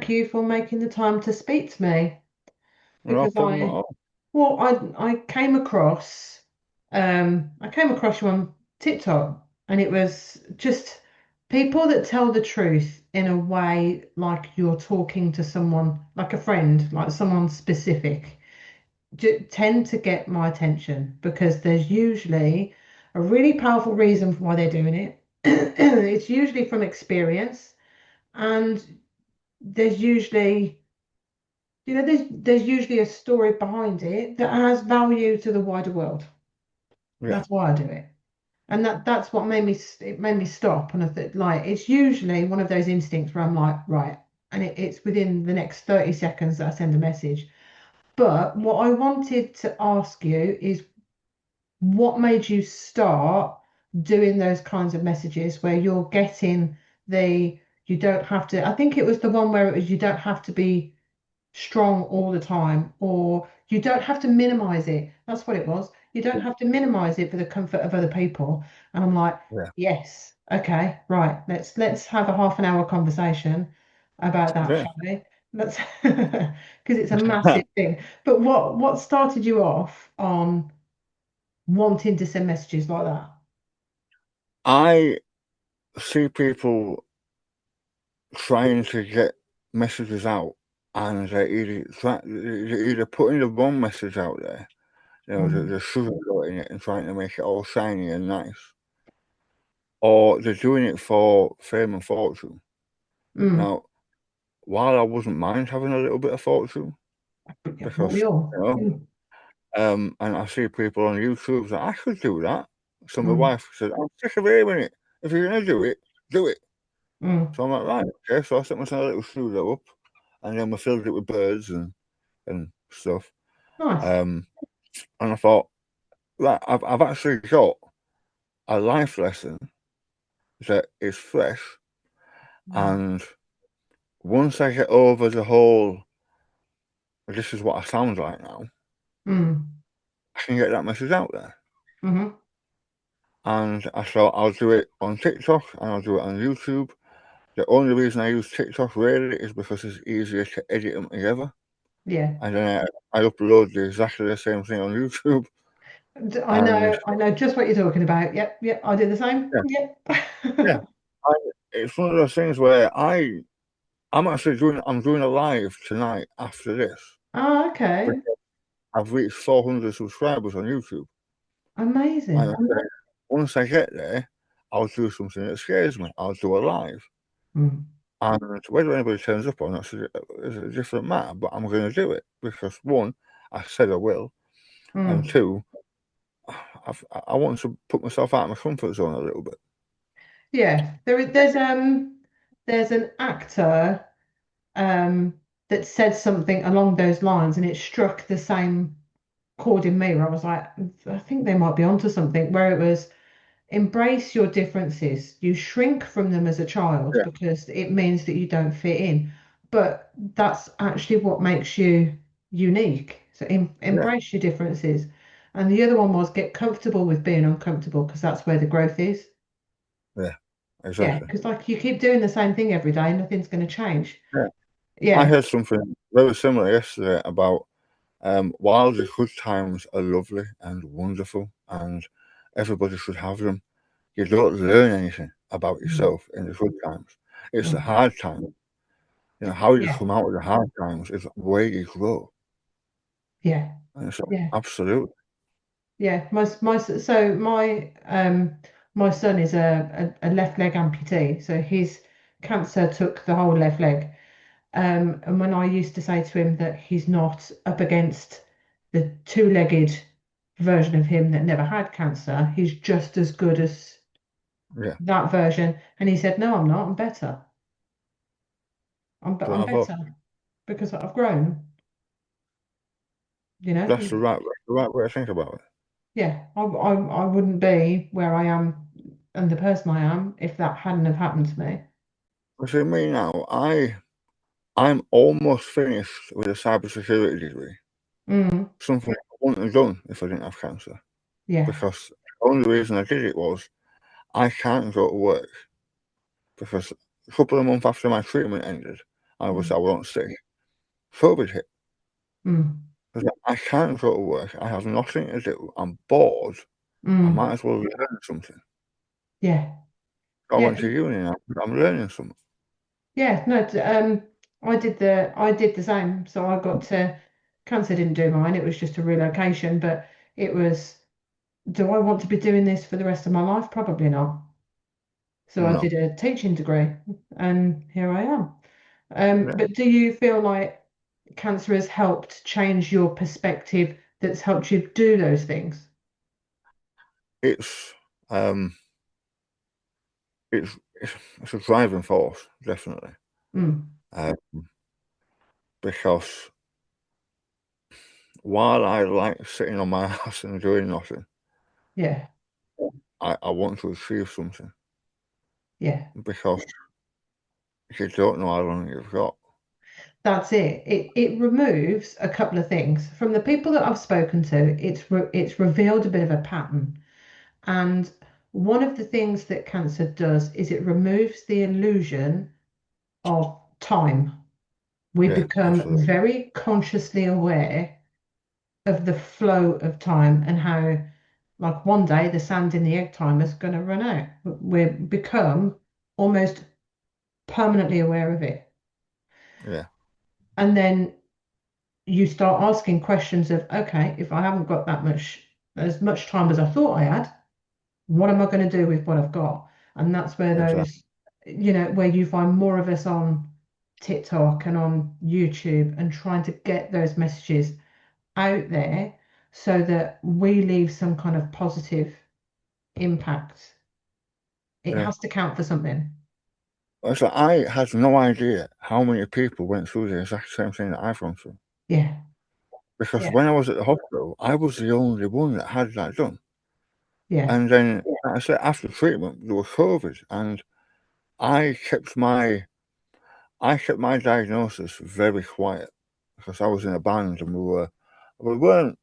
thank you for making the time to speak to me No because problem at all. I came across you on TikTok, and it was just people that tell the truth in a way like you're talking to someone, like a friend, like someone specific, tend to get my attention because there's usually a really powerful reason for why they're doing it. It's usually from experience, and there's usually there's usually a story behind it that has value to the wider world. Yeah, That's why I do it. And that's what it made me stop. And I thought, like, it's usually one of those instincts where I'm like, right, and it's within the next 30 seconds that I send a message. But what I wanted to ask you is, what made you start doing those kinds of messages where you're getting the you don't have to. I think it was the one where it was you don't have to be strong all the time, or you don't have to minimize it. That's what it was. You don't have to minimize it for the comfort of other people. And I'm like, yeah, yes, okay, right. Let's have a half an hour conversation about that, yeah. shall we? Let's because it's a massive thing. But what started you off on wanting to send messages like that? I see people trying to get messages out, and they're either putting the wrong message out there, they're Mm, sugarcoating it and trying to make it all shiny and nice, or they're doing it for fame and fortune. mm. Now, while I wouldn't mind having a little bit of fortune, Yeah, what because we all. and I see people on YouTube that I could do that. So my Mm, wife said, "I'm sick of hearing it. If you're gonna do it, do it." mm. So I'm like, right, okay. So I set myself a little studio up, and then we filled it with birds and stuff. Nice. Um, and I thought, right, I've actually got a life lesson that is fresh, Mm, and once I get over the whole, this is what I sound like now, mm, I can get that message out there. mhm. And I thought I'll do it on TikTok and I'll do it on YouTube. The only reason I use TikTok really is because it's easier to edit them together. Yeah. And then I upload exactly the same thing on YouTube. And I know just what you're talking about. Yep, yep, I do the same. yeah, Yep. yeah. I, it's one of those things where I'm doing a live tonight after this. Oh, okay. Because I've reached 400 subscribers on YouTube. And I Amazing. said, once I get there, I'll do something that scares me. I'll do a live. Mm, And whether anybody turns up or not is a different matter, but I'm going to do it because one, I said I will, and mm. two, I want to put myself out of my comfort zone a little bit. Yeah, there's an actor that said something along those lines, and it struck the same chord in me where I was like, I think they might be onto something, where it was embrace your differences. You shrink from them as a child Yeah, because it means that you don't fit in. But that's actually what makes you unique. So yeah, embrace your differences. And the other one was get comfortable with being uncomfortable because that's where the growth is. yeah, Yeah, exactly. because like you keep doing the same thing every day, nothing's going to change. Yeah, I Yeah. heard something very similar yesterday about while the good times are lovely and wonderful and everybody should have them, you don't learn anything about Mm, yourself in the good times. It's the mm. hard times. How you Yeah, come out of the hard times is where you grow. yeah, And so, yeah. absolutely. Yeah, my son is a left leg amputee, so his cancer took the whole left leg. And when I used to say to him that he's not up against the two-legged version of him that never had cancer, he's just as good as Yeah. that version. And he said, "No, I'm not. I'm better. I'm Bravo. better because I've grown." You know, That's the right way to think about it. yeah, I wouldn't be where I am and the person I am if that hadn't have happened to me. You see, me now, I'm almost finished with a cybersecurity degree. Mm, Something I wouldn't have done if I didn't have cancer. yeah. Because the only reason I did it was I can't go to work because a couple of months after my treatment ended, I was mm, I wasn't sick. COVID hit. mm, I was like, I can't go to work. I have nothing to do. I'm bored. I might mm. as well learn something. Yeah, I yeah, went to uni and I'm learning something. yeah. No, I did the same. So I got to cancer didn't do mine. It was just a relocation, but it was. Do I want to be doing this for the rest of my life? Probably not. So I No. did a teaching degree, and here I am. Yeah. But do you feel like cancer has helped change your perspective? That's helped you do those things? It's um it's a driving force, definitely. Mm, Um, because while I like sitting on my ass and doing nothing, yeah, I want to achieve something yeah. because you don't know how long you've got. That's it. It removes a couple of things from the people that I've spoken to. It's revealed a bit of a pattern, and one of the things that cancer does is it removes the illusion of time. We Yeah, become absolutely. very consciously aware of the flow of time and how, like one day, the sand in the egg timer is going to run out. We become almost permanently aware of it, Yeah, and then you start asking questions of, okay, if I haven't got as much time as I thought I had, what am I going to do with what I've got? And that's where exactly. where you find more of us on TikTok and on YouTube and trying to get those messages out there so that we leave some kind of positive impact. It Yeah. has to count for something. So I had no idea how many people went through the exact same thing that I've gone through. Yeah, Because yeah, when I was at the hospital, I was the only one that had that done. yeah. And then, like I said, after treatment, there was COVID, and I kept my I kept my diagnosis very quiet because I was in a band and we weren't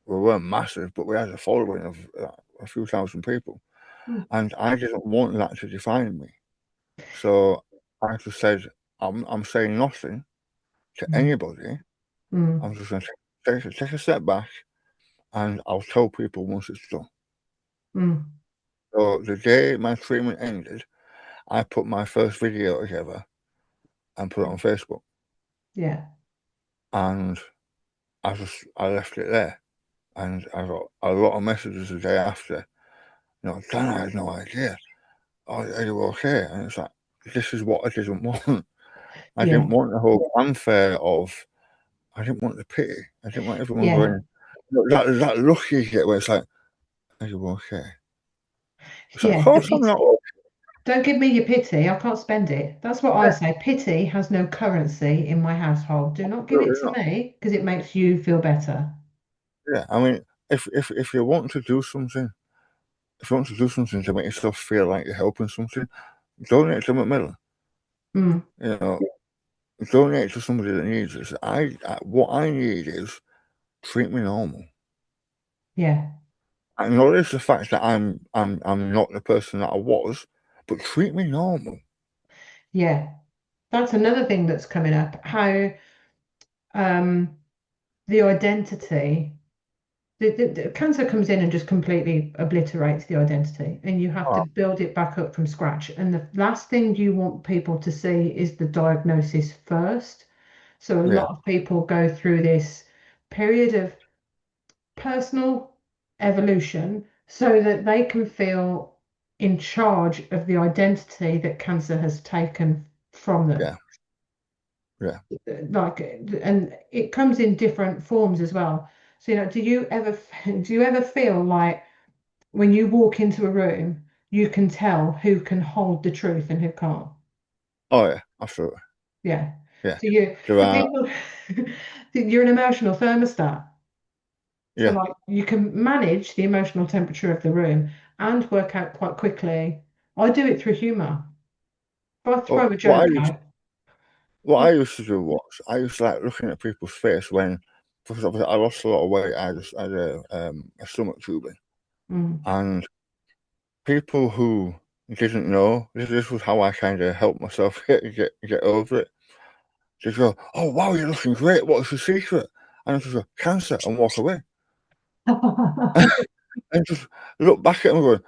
we weren't massive, but we had a following of a few thousand people, Mm, and I didn't want that to define me. So I just said, I'm saying nothing to mm, anybody. mm, I'm just going to take a step back, and I'll tell people once it's done. mm. So the day my treatment ended, I put my first video together and put it on Facebook, Yeah, and I left it there, and I got a lot of messages the day after. Dan, I had no idea. Oh, are you okay? And it's like, this is what I didn't want. I didn't yeah, want the whole fanfare of. I didn't want the pity. I didn't want everyone yeah, going. That look you get where it's like, are you okay? It's like, of yeah. course I'm not. Don't give me your pity. I can't spend it. That's what I say. Pity has no currency in my household. Do not give it Absolutely to not. me because it makes you feel better. Yeah, I mean, if you want to do something, if you want to do something to make yourself feel like you're helping something, donate to Macmillan. Mm, You know, donate to somebody that needs it. What I need is treat me normal. yeah, Acknowledge the fact that I'm not the person that I was, but treat me normal. yeah. That's another thing that's coming up. How um, the identity, the cancer comes in and just completely obliterates the identity, and you have to Oh, build it back up from scratch. And the last thing you want people to see is the diagnosis first. So a yeah, lot of people go through this period of personal evolution so that they can feel in charge of the identity that cancer has taken from them. yeah, yeah. Like, and it comes in different forms as well. So, do you ever feel like when you walk into a room, you can tell who can hold the truth and who can't? Oh yeah, absolutely. Yeah. Yeah. So you, There for are, people, you're an emotional thermostat. So yeah. like you can manage the emotional temperature of the room and work out quite quickly. I do it through humor. If I throw Oh, a joke out, what I used to do was I used to like looking at people's face when, for example, I lost a lot of weight. I just had a stomach tubing, mm, and people who didn't know this was how I kind of helped myself get over it. They go, "Oh wow, you're looking great. What's the secret?" And I just go, "Cancer," and walk away, and just look back at them going,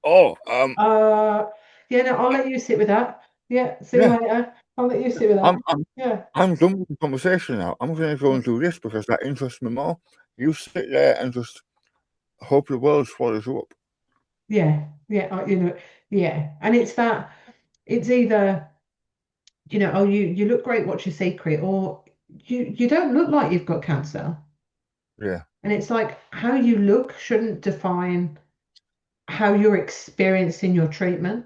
"Oh, Uh, yeah, no, I'll let you sit with that. Yeah, see you yeah, later. I'll let you sit with that. I'm I'm Yeah, I'm done with the conversation now. I'm going to go yeah, and do this because that interests me more. You sit there and just hope the world swallows you up." yeah, yeah. Yeah. And it's that. It's either oh, you look great. What's your secret? Or you don't look like you've got cancer. Yeah, And it's like how you look shouldn't define how you're experiencing your treatment.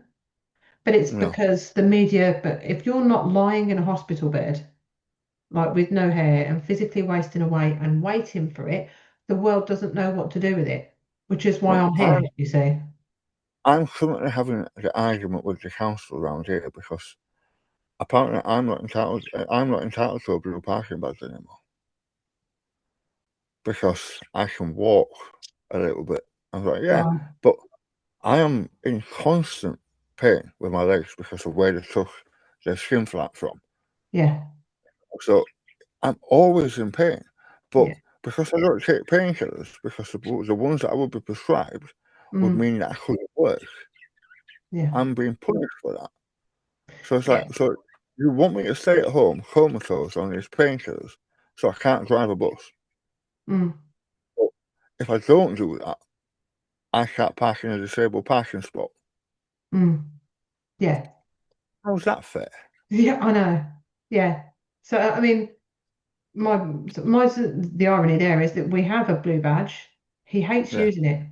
But it's no, because the media. But if you're not lying in a hospital bed like with no hair and physically wasting away and waiting for it, the world doesn't know what to do with it, which is why well, I'm here, you see. I'm currently having the argument with the council around here because apparently I'm not entitled to a blue parking badge anymore because I can walk a little bit. I was like, yeah, Right. but I am in constant pain with my legs because of where they took the skin flap from. Yeah. So I'm always in pain. But Yeah. because I don't take painkillers, because the ones that I would be prescribed would Mm, mean that I couldn't work, yeah. I'm being punished for that. So it's Yeah. like, so you want me to stay at home comatose on these painkillers so I can't drive a bus. Mm, But if I don't do that, I can't park in a disabled parking spot. mm, yeah. How's that fair? Yeah, I know. Yeah. So I mean, the irony there is that we have a blue badge. He hates Yeah. using it.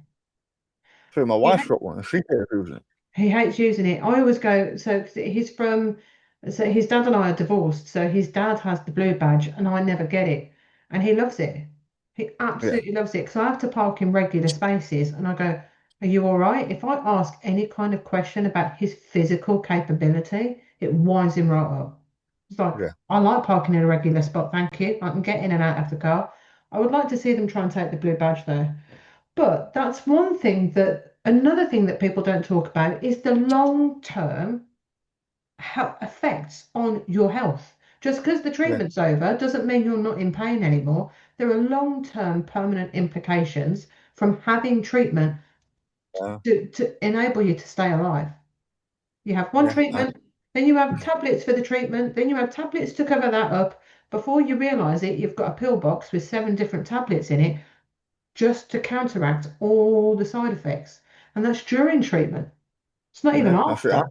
So my He wife's ha- got one and she can't use it. He hates using it. I always go, so his dad and I are divorced. So his dad has the blue badge and I never get it. And he loves it. He Yeah. absolutely loves it because I have to park in regular spaces and I go, are you all right? If I ask any kind of question about his physical capability, it winds him right up. It's like, Yeah. I like parking in a regular spot, thank you. I can get in and out of the car. I would like to see them try and take the blue badge though. But that's one thing another thing that people don't talk about is the long term effects on your health. Just because the Yeah. treatment's over doesn't mean you're not in pain anymore. There are long term permanent implications from having treatment Yeah. to enable you to stay alive. You have one Yeah. treatment, then you have tablets for the treatment, then you have tablets to cover that up. Before you realize it, you've got a pill box with 7 different tablets in it just to counteract all the side effects. And that's during treatment. It's not even Yeah. I see. after.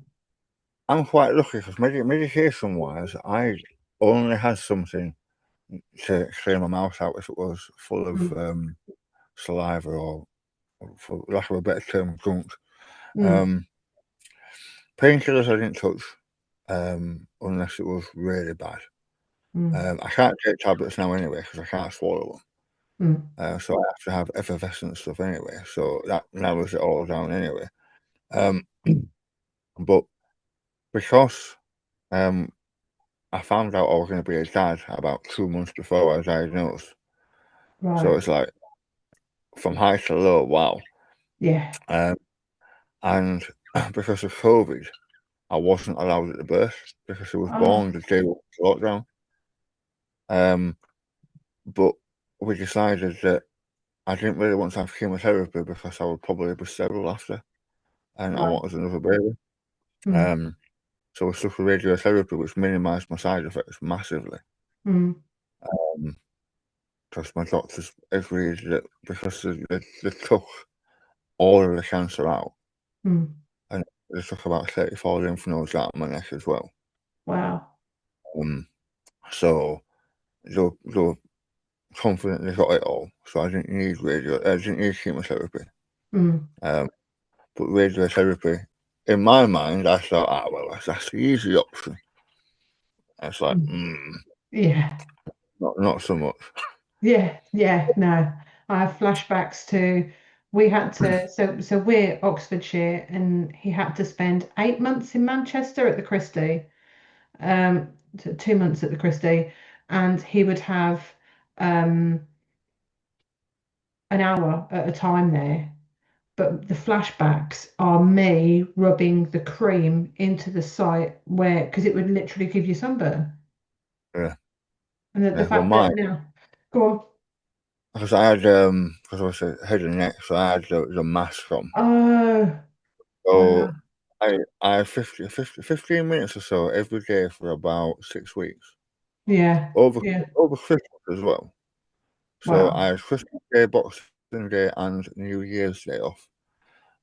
I'm quite lucky because medication wise, I only had something to clear my mouth out if it was full of Mm, saliva or, for lack of a better term, gunk. mm, Um, Painkillers I didn't touch unless it was really bad. mm, I can't take tablets now anyway because I can't swallow them. mm, So I have to have effervescent stuff anyway. So that narrows it all down anyway. Um, but because um, I found out I was going to be a dad about 2 months before I was diagnosed. So right. it's like from high to low, wow. Yeah. Um, and because of COVID, I wasn't allowed at the birth because I was Oh, born the day of lockdown. Um, but we decided that I didn't really want to have chemotherapy because I would probably be sterile after, and I right. wanted another baby. Mm, Um, so we took radiotherapy, which minimised my side effects massively. mm, Because my doctors agreed that because they took all of the cancer out, mm. and they took about 34 lymph nodes out of my neck as well. Wow. Um, so they were confident they got it all. So I didn't need chemotherapy. Mm, Um, but radiotherapy, in my mind, I thought, well, that's the easy option. It's like, mm. Yeah. not so much. Yeah. Yeah. No. I have flashbacks to we had to so we're Oxfordshire and he had to spend 8 months in Manchester at the Christie, 2 months at the Christie, and he would have um an hour at a time there. But the flashbacks are me rubbing the cream into the site where, because it would literally give you sunburn. Yeah, And the yeah. Well, fact that now, go on. because because I was head and neck, so I had the mask on. Oh, wow. So I had 15 minutes or so every day for about 6 weeks. Yeah, Over yeah. over Christmas as well. So I Wow. had Christmas Day, Boxing Day, and New Year's Day off.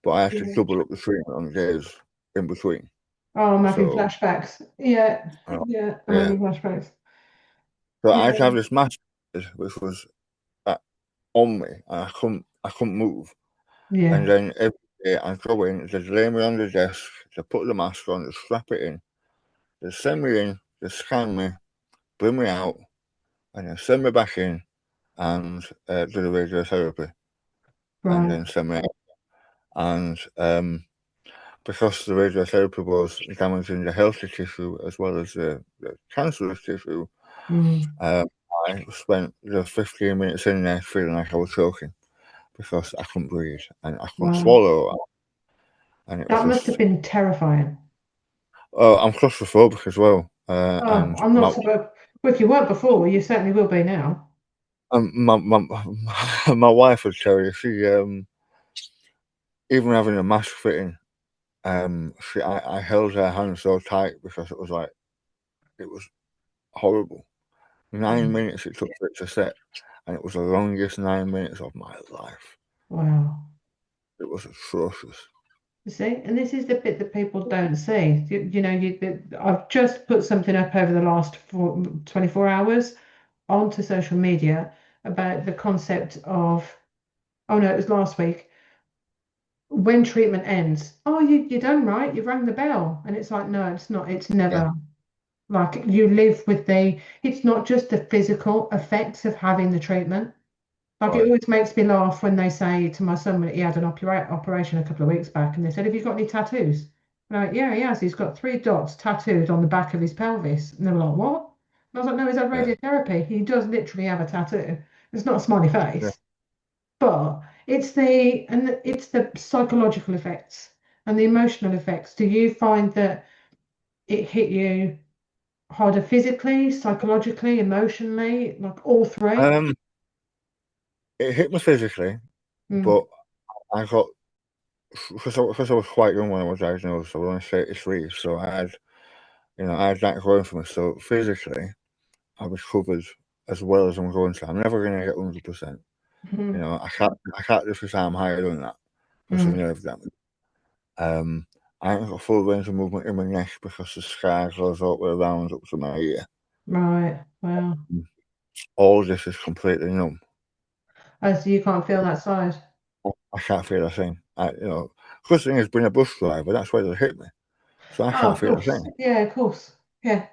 But I had to Yeah. double up the treatment on the days in between. Oh, I'm having So flashbacks. Yeah, uh, yeah, I'm yeah. having flashbacks. So I had to Yeah, have this mask which was uh, on me, and I couldn't move. And yeah, then every day I go in, they lay me on the desk, they put the mask on, they strap it in, they send me in, they scan me, bring me out, and then send me back in and do the radiotherapy, and right. then send me out. And because the radiotherapy was damaging the healthy tissue as well as the cancerous tissue, Mm, um, I spent the 15 minutes in there feeling like I was choking because I couldn't breathe and I couldn't wow. swallow. And it was That must have just, been terrifying. oh, I'm claustrophobic as well. Oh, And I'm not so bad. Well, if you weren't before, you certainly will be now. my wife would tell you, she, even having a mask fitting, I held her hand so tight because it was like, it was horrible. 9 minutes it took for it to set, and it was the longest 9 minutes of my life. Wow. It was atrocious. You see, and this is the bit that people don't see. I've just put something up over the last 24 hours onto social media about the concept of, oh no, it was last week, when treatment ends. Oh, you're done, right? You've rang the bell. And it's like, no, it's not. It's Yeah, never. Like you live with it's not just the physical effects of having the treatment. Like it right. always makes me laugh when they say to my son when he had an operation a couple of weeks back, and they said, "Have you got any tattoos?" And I'm like, "Yeah, he has. He's got three dots tattooed on the back of his pelvis." And they were like, "What?" And I was like, "No, he's had Yeah, radiotherapy. He does literally have a tattoo. It's not a smiley yeah. face, but it's the psychological effects and the emotional effects. Do you find that it hit you harder physically, psychologically, emotionally, like all three?" Um, it hit me physically, Mm, but I got because I was quite young when I was diagnosed. I was only 33, so I had that going for me. So physically, I recovered as well as I'm going to. I'm never going to get 100%. mm, I can't just say I'm higher than that because of mm. nerve damage. Um, I haven't got full range of movement in my neck because the scar goes all the way around up to my ear. Right. Wow. All this is completely numb. Oh, so you can't feel that side. I can't feel a thing. First thing is being a bus driver, that's where they hit me. So I Oh, can't of feel a course. thing. Yeah, of course. Yeah.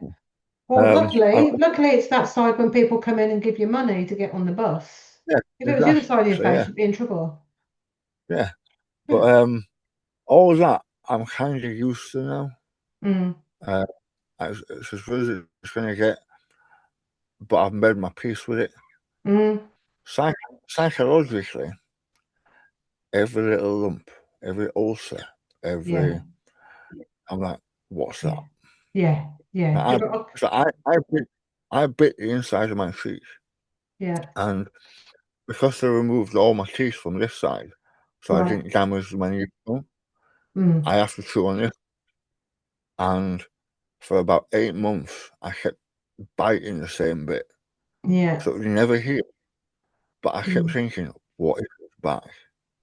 Well, Um, I, luckily it's that side when people come in and give you money to get on the bus. yeah, If it was the other side of your exactly. face, Yeah, you'd be in trouble. yeah. Yeah. But all that I'm kind of used to now. Mm, Uh, it's as good as it's going to get, but I've made my peace with it. mm, Psych- Psychologically, every little lump, every ulcer, yeah. every I'm like, what's that? Yeah. Yeah. Yeah. I, so I bit the inside of my teeth, Yeah. and because they removed all my teeth from this side, so I Right. didn't damage my new bone, Mm, I have to chew on this. And for about 8 months, I kept biting the same bit, yeah. so it never healed. But I kept Mm, thinking, what if it's back?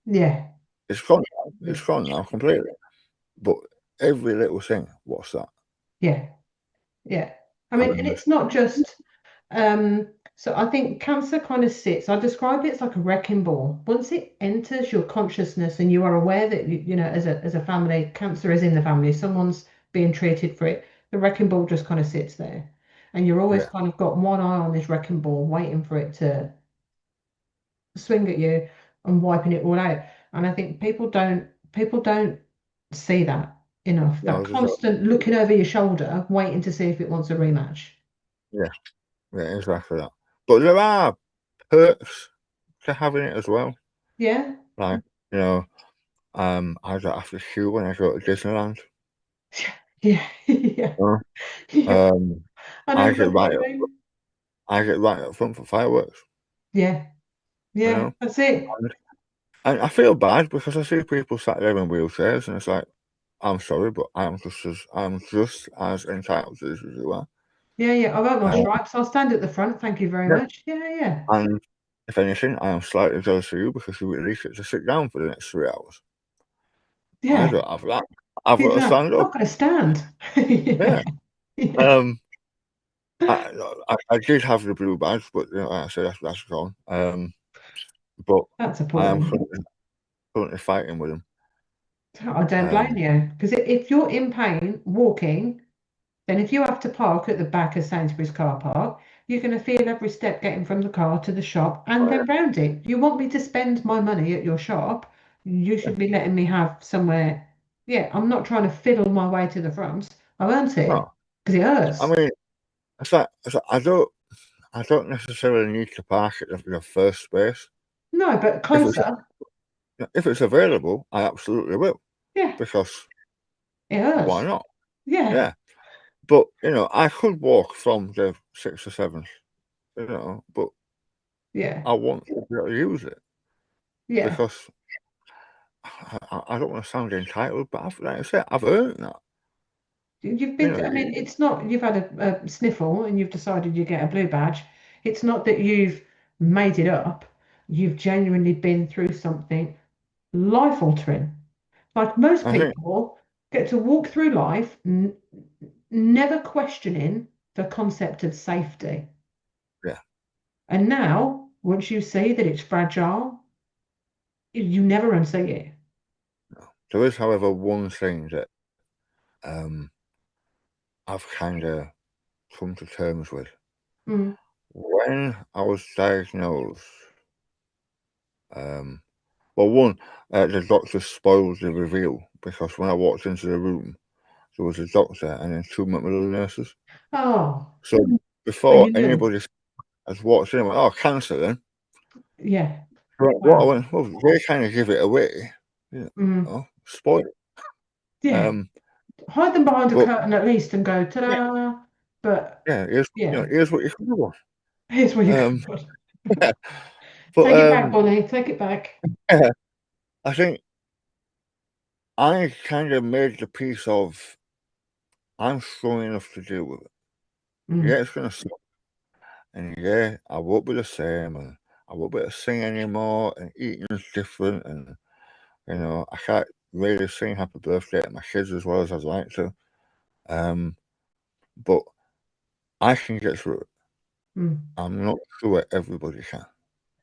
yeah. It's gone now. Yeah. It's gone now completely. But every little thing, what's that? Yeah. Yeah. I mean, and And it's not just so I think cancer kind of sits, I describe it as like a wrecking ball. Once it enters your consciousness and you are aware that as a family, cancer is in the family, someone's being treated for it, the wrecking ball just kind of sits there. And you're always yeah, kind of got one eye on this wrecking ball, waiting for it to swing at you and wiping it all out. And I think people don't see that enough. no, That constant looking over your shoulder, waiting to see if it wants a rematch. yeah, yeah, exactly that. But there are perks to having it as well. Yeah. Like, you know, I don't have to queue when I go to Disneyland. Yeah. Yeah. Uh, Yeah. Um, I know I get exactly what right you up, mean. I get right up front for fireworks, Yeah, you yeah, know. that's it. And I feel bad because I see people sat there in wheelchairs, and it's like, I'm sorry, but I'm just as entitled to this as you are. Yeah, yeah. I wrote my Uh, stripes. I'll stand at the front. Thank you very yeah. much. Yeah, yeah, And if anything, I am slightly jealous of you because you at least get to sit down for the next 3 hours. I yeah. don't have that. I've got He's to like, stand I've up. got to stand. Yeah, Yeah. yeah. Um. I did have the blue badge, but like I said, that's gone. But That's I am appalling. currently fighting with him. I don't blame Um. you because if you're in pain walking, then if you have to park at the back of Sainsbury's car park, you're going to feel every step getting from the car to the shop and Oh, then round it. You want me to spend my money at your shop? You yeah. should be letting me have somewhere. Yeah, I'm not trying to fiddle my way to the front. I earned it No. because it I hurts. mean, it's like I don't necessarily need to park at the first space. No, but If it's closer. if it's available, I absolutely will Yeah, because it why hurts. not? Yeah, Yeah. But I could walk from the sixth or seventh, but yeah, I want to be able to use it yeah. because I don't want to sound entitled, but like I said, I've earned that. You've You been, I mean, it's not you've had a sniffle and you've decided you get a blue badge. It's not that you've made it up. You've genuinely been through something life altering. Like most I think, people get to walk through life never questioning the concept of safety. yeah, And now, once you see that it's fragile, you never unsee it. no. There is, however, one thing that um, I've kind of come to terms with. Mm. When I was diagnosed, um, well, one, the doctor spoiled the reveal because when I walked into the room, there was a doctor and then two maternal nurses. Oh, So so before you knew. anybody has walked in, I went, "Oh, cancer then." Yeah. What I Wow. went, well, they kind of give it away, Mm. spoil it. Yeah. Um, Hide them behind a but curtain at least and go, yeah, ta-da. But yeah, yeah, here's what you can do. here's where you Um, go. yeah, but Take it back, Bonnie. Take it back. yeah, I think I kind of made the piece of I'm strong enough to deal with it. Yeah, Mm. it's gonna suck, and yeah, I won't be the same, and I won't be able to sing anymore, and eating's different, and I can't really sing happy birthday to my kids as well as I'd like to. Um, but I can get through it. Mm. I'm not sure everybody can,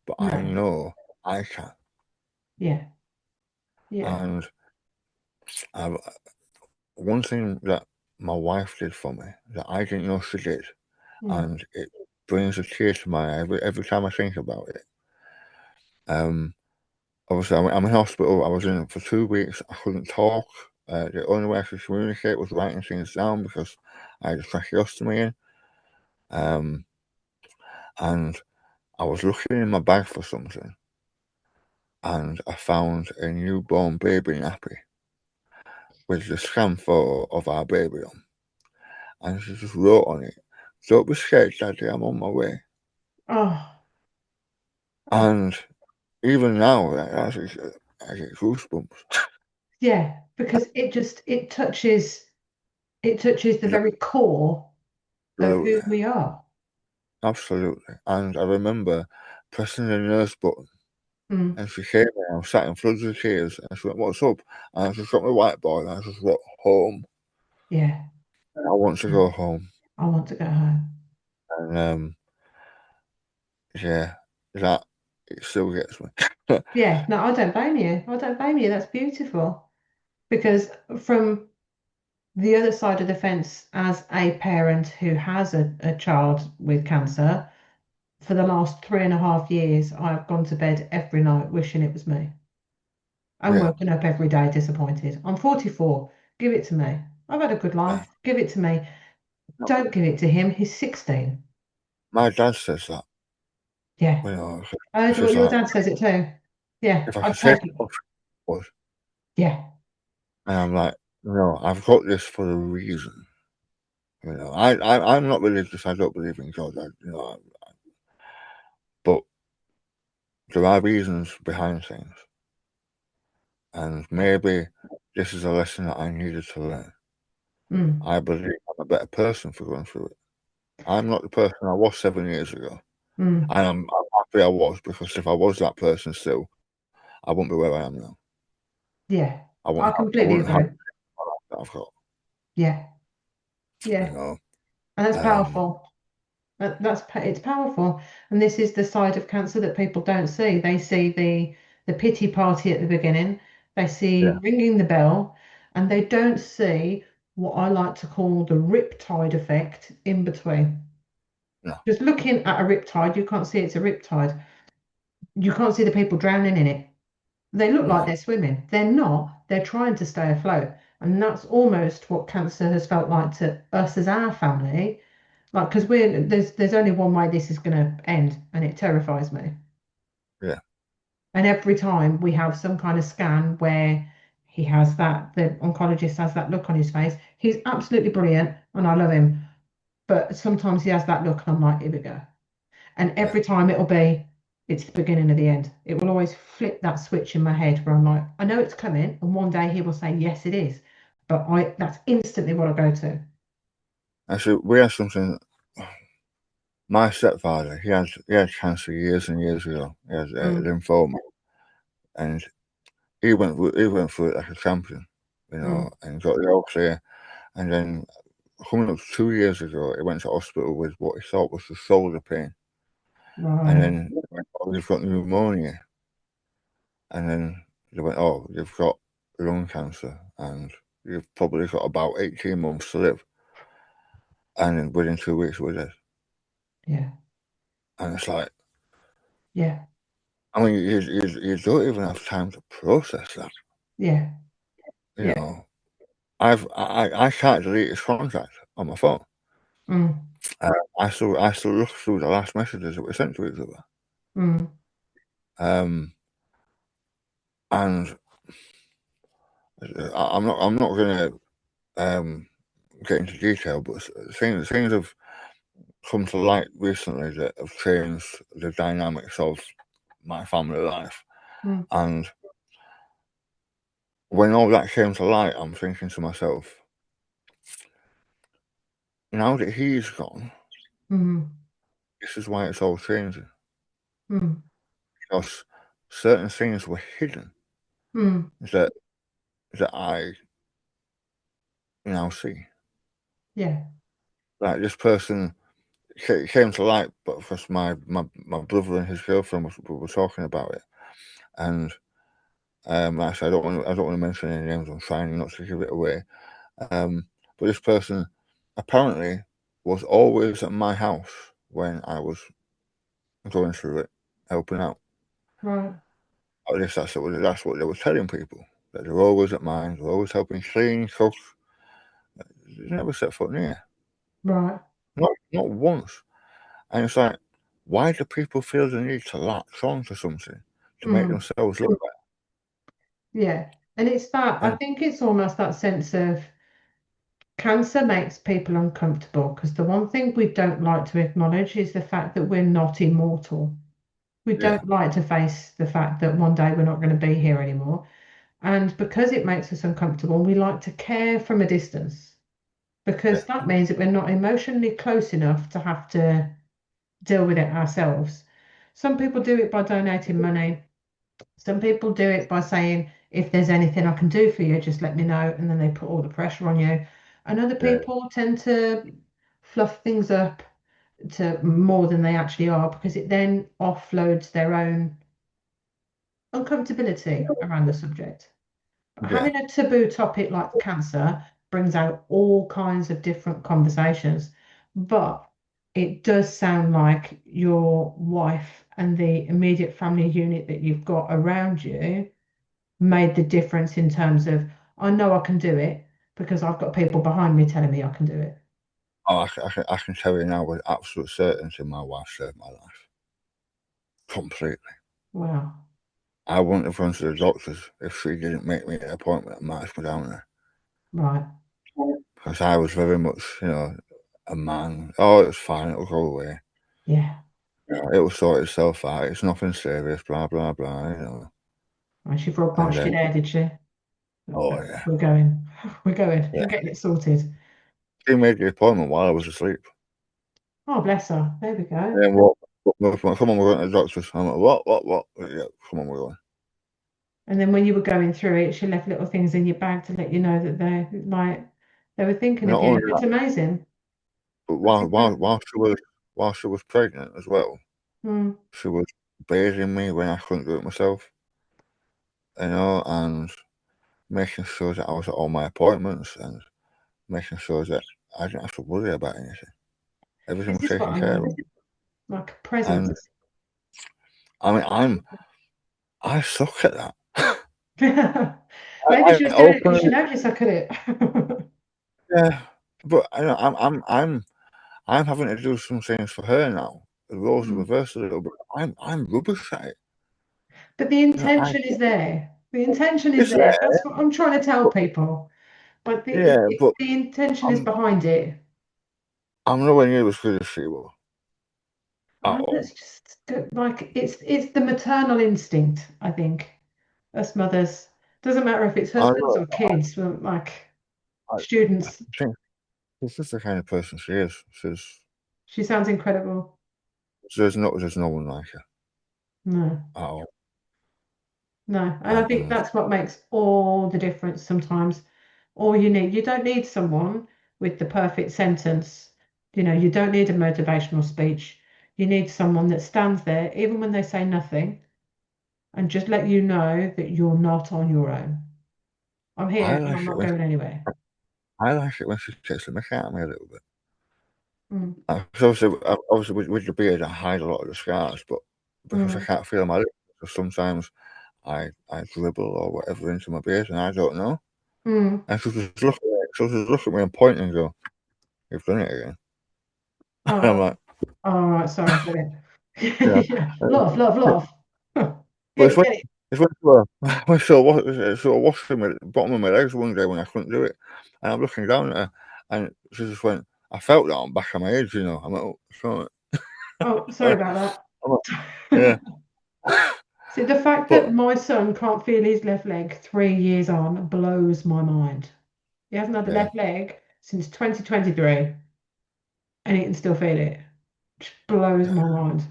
but I No. know I can. Yeah. Yeah. And I, one thing that my wife did for me that I didn't know she did, Mm. and it brings a tear to my eye every time I think about it. Um, Obviously, I'm in hospital. I was in it for 2 weeks. I couldn't talk. The only way I could communicate was writing things down because I had a tracheostomy in. Um, and I was looking in my bag for something, and I found a newborn baby nappy with the scan photo of our baby on. And she just wrote on it, "Don't be scared, Daddy, I'm on my way." Oh, oh. And even now, I get goosebumps. Yeah. Because it touches the Yeah, very core of who absolutely, we are. absolutely. And I remember pressing the nurse button, Mm. and she came in, I was sat in floods of tears, and she went, "What's up?" And I just got my whiteboard, and I just wrote, "Home." Yeah. I want to go home. I want to go home. And yeah, that it still gets me. Yeah. No, I don't blame you. I don't blame you. That's beautiful. Because from the other side of the fence, as a parent who has a child with cancer, for the last 3.5 years, I've gone to bed every night wishing it was me. I'm Yeah, woken up every day disappointed. I'm 44. Give it to me. I've had a good yeah. life. Give it to me. Don't give it to him. He's 16. My dad says that. Yeah. You know, Oh, she's your like, dad says it too. Yeah, if I I'd could take take it it. off, I would. Yeah. And I'm like, no, I've got this for a reason. I'm not religious. I don't believe in God. But there are reasons behind things, and Yeah. maybe this is a lesson that I needed to learn. Mm, I believe I'm a better person for going through it. I'm not the person I was 7 years ago, mm. and I'm happy I was, because if I was that person still, I wouldn't be where I am now. Yeah. I I wouldn't have, I completely wouldn't have agree. the life that I've got. Yeah. You Yeah. know, And that's um, powerful. It's powerful. And this is the side of cancer that people don't see. They see the pity party at the beginning. They see yeah, ringing the bell, and they don't see what I like to call the riptide effect in between. no, Just looking at a riptide, you can't see it's a riptide. You can't see the people drowning in it. They look like no, they're swimming. They're not. They're trying to stay afloat. And that's almost what cancer has felt like to us as our family. Like, because there's only one way this is going to end, and it terrifies me. yeah, And every time we have some kind of scan where he has that, the oncologist has that look on his face, he's absolutely brilliant, and I love him. But sometimes he has that look, and I'm like, here we go. And yeah. every time it's the beginning of the end. It will always flip that switch in my head where I'm like, I know it's coming, and one day he will say, yes, it is. But that's instantly what I go to. Actually, we had something. My stepfather, he had cancer years and years ago. He had Mm, lymphoma, and he went through it like a champion, mm, and got the all clear. And then coming up 2 years ago, he went to hospital with what he thought was the shoulder pain, and right. then oh, you've got pneumonia, and then they went, oh, you've got lung cancer, and you've probably got about 18 months to live. And then within 2 weeks, we're dead. Yeah. And it's like, Yeah. I mean, you don't even have time to process that. Yeah. You Yeah. know, I can't delete his contact on my phone. Mm, I still look through the last messages that were sent to each other. mm, Um, and I'm not gonna um get into detail, but things have come to light recently that have changed the dynamics of my family life. mm, And when all that came to light, I'm thinking to myself, now that he's gone, mm, this is why it's all changing. mm, Because certain things were hidden mm. that I now see. Yeah. Like this person came to light, but because my brother and his girlfriend were talking about it, and like I said, I don't want to mention any names. I'm trying not to give it away. Um, but this person apparently was always at my house when I was going through it, helping out. Right. At least that's what they were telling people. That they're always at mine, they're always helping clean, cook. They never set foot near. Right. Not once. And it's like, why do people feel the need to latch on to something to make Mm. themselves look better? Yeah. And it's that, I And think it's almost that sense of cancer makes people uncomfortable because the one thing we don't like to acknowledge is the fact that we're not immortal. We yeah, don't like to face the fact that one day we're not going to be here anymore. And because it makes us uncomfortable, we like to care from a distance yeah, because that means that we're not emotionally close enough to have to deal with it ourselves. Some people do it by donating money. Some people do it by saying, if there's anything I can do for you, just let me know. And then they put all the pressure on you. And other yeah. people tend to fluff things up to more than they actually are because it then offloads their own uncomfortability around the subject. But Yeah. having a taboo topic like cancer brings out all kinds of different conversations. But it does sound like your wife and the immediate family unit that you've got around you made the difference in terms of, I know I can do it because I've got people behind me telling me I can do it. Oh, I can tell you now with absolute certainty my wife saved my life. Completely. Wow. I wouldn't have gone to the doctors if she didn't make me an appointment and march me down there. Right. Because I was very much, a man. Oh, it's fine. It'll go away. Yeah. It will sort itself out. It's nothing serious. Blah blah blah. And she frog And marched then, in there, did she? oh yeah, We're going. We're going. yeah. I'm getting it sorted. She made the appointment while I was asleep. Oh, bless her. There we go. And then what? Come on, we're going to the doctor's. I'm like, what? Yeah, come on, we're going. And then when you were going through it, she left little things in your bag to let you know that they were thinking Not of you. only It's that, amazing. but That's incredible. while she was pregnant as well, Mm. she was bathing me when I couldn't do it myself. And making sure that I was at all my appointments and making sure that I didn't have to worry about anything. Everything This was is what taken I care of. mean. Like a And presence. I mean, I suck at that. Maybe I openly, she knows you suck at it. yeah, but I'm having to do some things for her now. The roles are Mm. reversed a little bit. I'm rubbish at it. But the I intention is there. The intention is it's there. there, That's what I'm trying to tell but people. But yeah, but the intention is I'm behind it. I'm nowhere near as good as she was at And all. it's just like it's the maternal instinct, I think. Us mothers. Doesn't matter if it's I husbands know. or kids, well, like I, I students. think she's just the kind of person she is. She sounds incredible. There's no one like her No, at all. no. And I think And that's what makes all the difference sometimes. All you don't need someone with the perfect sentence. You don't need a motivational speech. You need someone that stands there, even when they say nothing, and just let you know that you're not on your own. I'm I here and I'm like it not when going anywhere. she takes the mick out of me a little bit. Mm, 'Cause obviously with the beard, I hide a lot of the scars, but because I mm, can't feel my lips, so sometimes I dribble or whatever into my beard, and I don't know. mm. And she'll just look at me and point and go, "You've done it again." And I'm Oh, like, all right, sorry, got yeah. it. Yeah. Love, love, love. But Get it, get it. it's when she was washing the bottom of my legs one day when I couldn't do it, and I'm looking down at her, and she just went, "I felt that on the back of my head, you know." I'm like, "Oh, sorry." Oh, sorry I'm about like, that. yeah, See, the fact that but my son can't feel his left leg 3 years on blows my mind. He hasn't had the yeah, left leg since 2023 and he can still feel it. Just blows my mind.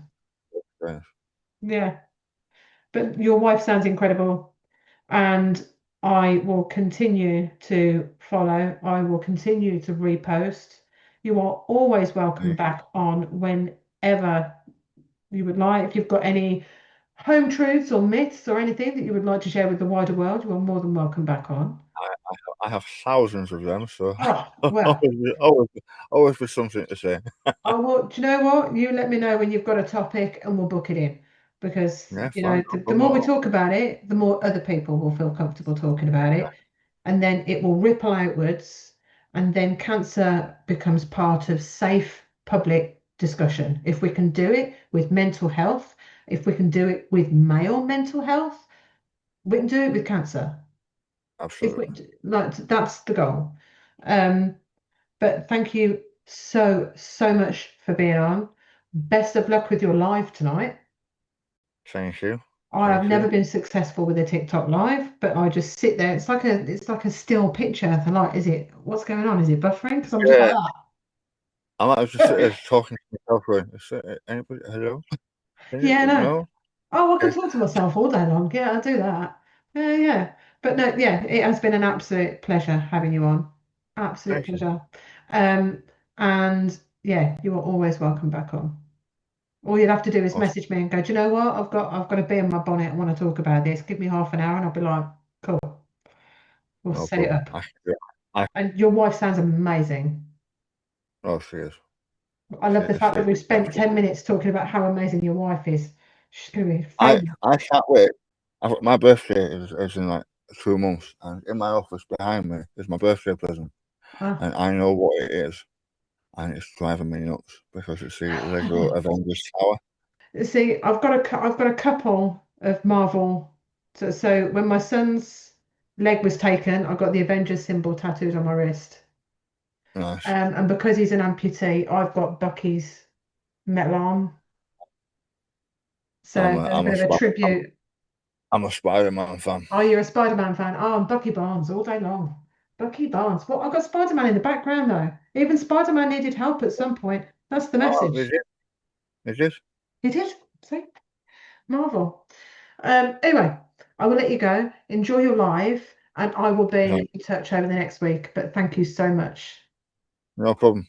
yeah. Yeah. But your wife sounds incredible. And I will continue to follow. I will continue to repost. You are always welcome Yeah. back on whenever you would like. If you've got any home truths or myths or anything that you would like to share with the wider world, you are more than welcome back on. I have thousands of them, so Oh, well, always, always, always with something to say. I will. Do you know what? You let me know when you've got a topic and we'll book it in. Because, Yeah, fine, no the problem more at we all. talk about it, the more other people will feel comfortable talking about it. And then it will ripple outwards. And then cancer becomes part of safe public discussion. If we can do it with mental health, if we can do it with male mental health, we can do it with cancer. If we Absolutely. like, that's the goal. Um, but thank you so, so much for being on. Best of luck with your live tonight. Thank you. I have Thank never you. been successful with a TikTok live, but I just sit there. It's like a still picture. I'm like, is it what's going on? Is it buffering? Because I'm just like Yeah, I might have just sit there that. talking to myself going, "Is there anybody? Hello? Yeah, no. No? Oh, I can Okay, talk to myself all day long. Yeah, I do that. Yeah, yeah. But no, yeah, it has been an absolute pleasure having you on. Absolute thank you. pleasure. Um, and yeah, you are always welcome back on. All you'd have to do is Awesome. message me and go, do you know what? I've got a bee in my bonnet. I want to talk about this. Give me half an hour and I'll be like, cool, we'll No set it problem. up. I can do it. I And your wife sounds amazing. Oh, she is. I love the fact She that is. we've spent 10 minutes talking about how amazing your wife is. She's going to be I famous. I can't wait. My birthday is in like 2 months, and in my office behind me is my birthday present, Ah. and I know what it is, and it's driving me nuts because it's the Lego Avengers Tower. See, I've got a couple of Marvel. So when my son's leg was taken, I got the Avengers symbol tattooed on my wrist. Nice. And because he's an amputee, I've got Bucky's metal arm. So there's a bit of a tribute. I'm a Spider-Man fan. Oh, you're a Spider-Man fan. Oh, I'm Bucky Barnes all day long. Bucky Barnes. Well, I've got Spider-Man in the background though. Even Spider-Man needed help at some point. That's the Oh, is message. it? Is it? He did. See? Marvel. Anyway, I will let you go. Enjoy your live, and I will No, be in touch over the next week. But thank you so much. no problem.